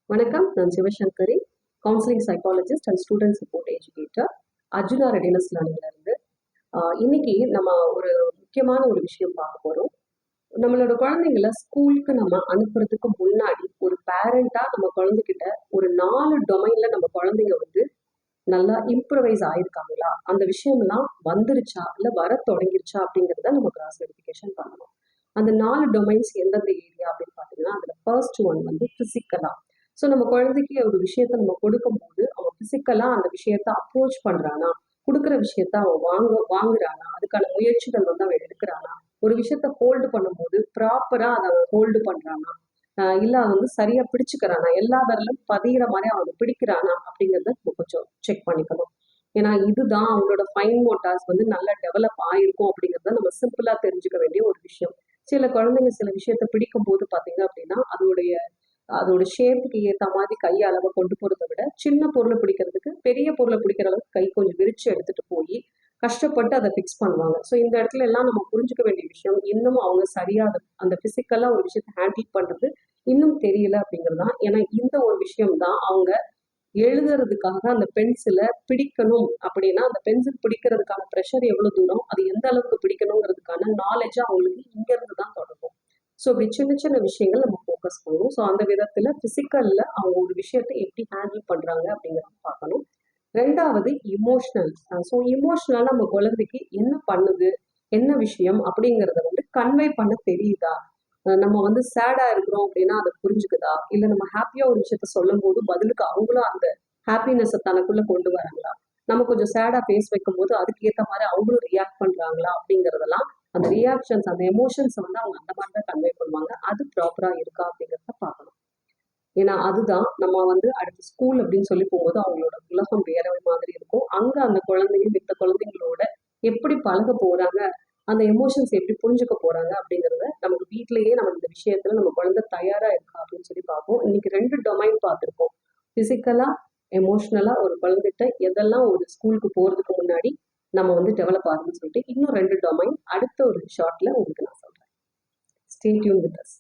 வணக்கம், நான் Sivasankari, counselling psychologist and student support educator, Arjuna readiness லேர்னிங்ல இருந்து. இன்னைக்கு நம்ம ஒரு முக்கியமான ஒரு விஷயம் பார்க்க போறோம். நம்மளோட குழந்தைங்கள ஸ்கூலுக்கு நம்ம அனுப்புறதுக்கு முன்னாடி ஒரு பேரண்டா நம்ம குழந்தைகிட்ட ஒரு 4 டொமைன்ல நம்ம குழந்தைங்க வந்து நல்லா இம்ப்ரவைஸ் ஆயிருக்காங்களா, அந்த விஷயம்லாம் வந்துருச்சா இல்ல வர தொடங்கிருச்சா அப்படிங்கிறத நம்ம கிராஸ் வெரிஃபிகேஷன் பண்ணணும். அந்த 4 டொமைன்ஸ் எந்தெந்த ஏரியா அப்படின்னு பார்த்தீங்கன்னா, அதுல ஃபர்ஸ்ட் ஒன் வந்து பிசிக்கலா. ஸோ நம்ம குழந்தைக்கு ஒரு விஷயத்த நம்ம கொடுக்கும்போது அவன் பிசிக்கலா அந்த விஷயத்த அப்ரோச் பண்றானா, கொடுக்குற விஷயத்த அவன் வாங்குறானா, அதுக்கான முயற்சிகள் வந்து அவன் எடுக்கிறானா, ஒரு விஷயத்த ஹோல்டு பண்ணும்போது ப்ராப்பரா அதை அவன் ஹோல்டு பண்றானா, இல்ல அவன் வந்து சரியா பிடிச்சுக்கிறானா, எல்லா விரலும் பதிகிற மாதிரி அவன் பிடிக்கிறானா அப்படிங்கிறத நம்ம கொஞ்சம் செக் பண்ணிக்கணும். ஏன்னா இதுதான் அவங்களோட ஃபைன் மோட்டார்ஸ் வந்து நல்லா டெவலப் ஆயிருக்கும் அப்படிங்கிறத நம்ம சிம்பிளா தெரிஞ்சுக்க வேண்டிய ஒரு விஷயம். சில குழந்தைங்க சில விஷயத்த பிடிக்கும் போது பாத்தீங்க அப்படின்னா அதோட ஷேப்புக்கு ஏத்த மாதிரி கை அளவை கொண்டு போறதை விட சின்ன பொருளை பிடிக்கிறதுக்கு பெரிய பொருளை பிடிக்கிற அளவுக்கு கை கொஞ்சம் விரிச்சு எடுத்துட்டு போய் கஷ்டப்பட்டு அதை ஃபிக்ஸ் பண்ணுவாங்க. ஸோ இந்த இடத்துல எல்லாம் நம்ம புரிஞ்சுக்க வேண்டிய விஷயம், இன்னும் அவங்க சரியா அந்த பிசிக்கலா ஒரு விஷயத்தை ஹேண்டில் பண்றது இன்னும் தெரியல அப்படிங்கிறது தான். ஏன்னா இந்த ஒரு விஷயம் தான் அவங்க எழுதுறதுக்காக அந்த பென்சிலை பிடிக்கணும் அப்படின்னா அந்த பென்சில் பிடிக்கிறதுக்கான ப்ரெஷர் எவ்வளவு தூரம், அது எந்த அளவுக்கு பிடிக்கணுங்கிறதுக்கான நாலேஜ் அவங்களுக்கு இங்க இருந்து தான் தொடங்கும். ஸோ இப்படி சின்ன சின்ன விஷயங்கள் நம்ம ஃபோக்கஸ் பண்ணணும். ஸோ அந்த விதத்துல பிசிக்கல்ல அவங்க ஒரு விஷயத்தை எப்படி ஹேண்டில் பண்றாங்க அப்படிங்கிறத பார்க்கணும். ரெண்டாவது இமோஷனல். ஸோ இமோஷனலா நம்ம குழந்தைக்கு என்ன பண்ணுது, என்ன விஷயம் அப்படிங்கிறத வந்து கன்வே பண்ண தெரியுதா, நம்ம வந்து சேடா இருக்கிறோம் அப்படின்னா அதை புரிஞ்சுக்குதா, இல்ல நம்ம ஹாப்பியா ஒரு விஷயத்த சொல்லும் போது பதிலுக்கு அவங்களும் அந்த ஹாப்பினஸ் தனக்குள்ள கொண்டு வராங்களா, நம்ம கொஞ்சம் சேடா ஃபேஸ் வைக்கும் போது அதுக்கு ஏற்ற மாதிரி அவங்களும் ரியாக்ட் பண்றாங்களா அப்படிங்கிறதெல்லாம், அந்த ரியாக்ஷன்ஸ் அந்த எமோஷன்ஸ் வந்து அவங்க அந்த மாதிரி தான் கன்வே பண்ணுவாங்க. அது ப்ராப்பரா இருக்கா அப்படிங்கிறத பார்க்கணும். ஏன்னா அதுதான் நம்ம வந்து அடுத்து ஸ்கூல் அப்படின்னு சொல்லி போகும்போது அவங்களோட உலகம் வேற மாதிரி இருக்கும். அங்க அந்த குழந்தைங்க மித்த குழந்தைங்களோட எப்படி பழக போறாங்க, அந்த எமோஷன்ஸ் எப்படி புரிஞ்சுக்க போறாங்க அப்படிங்கிறத நமக்கு வீட்லயே நம்ம இந்த விஷயத்துல நம்ம குழந்தை தயாரா இருக்கா அப்படின்னு சொல்லி பார்ப்போம். இன்னைக்கு 2 டொமைன் பார்த்துருக்கோம். பிசிக்கலா, எமோஷனலா ஒரு குழந்தைகிட்ட எதெல்லாம் ஒரு ஸ்கூலுக்கு போறதுக்கு முன்னாடி நம்ம வந்து டெவலப் ஆகுதுன்னு சொல்லிட்டு இன்னும் 2 டொமைன் அடுத்த ஒரு ஷார்ட்ல உங்களுக்கு நான் சொல்றேன். Stay tune with us.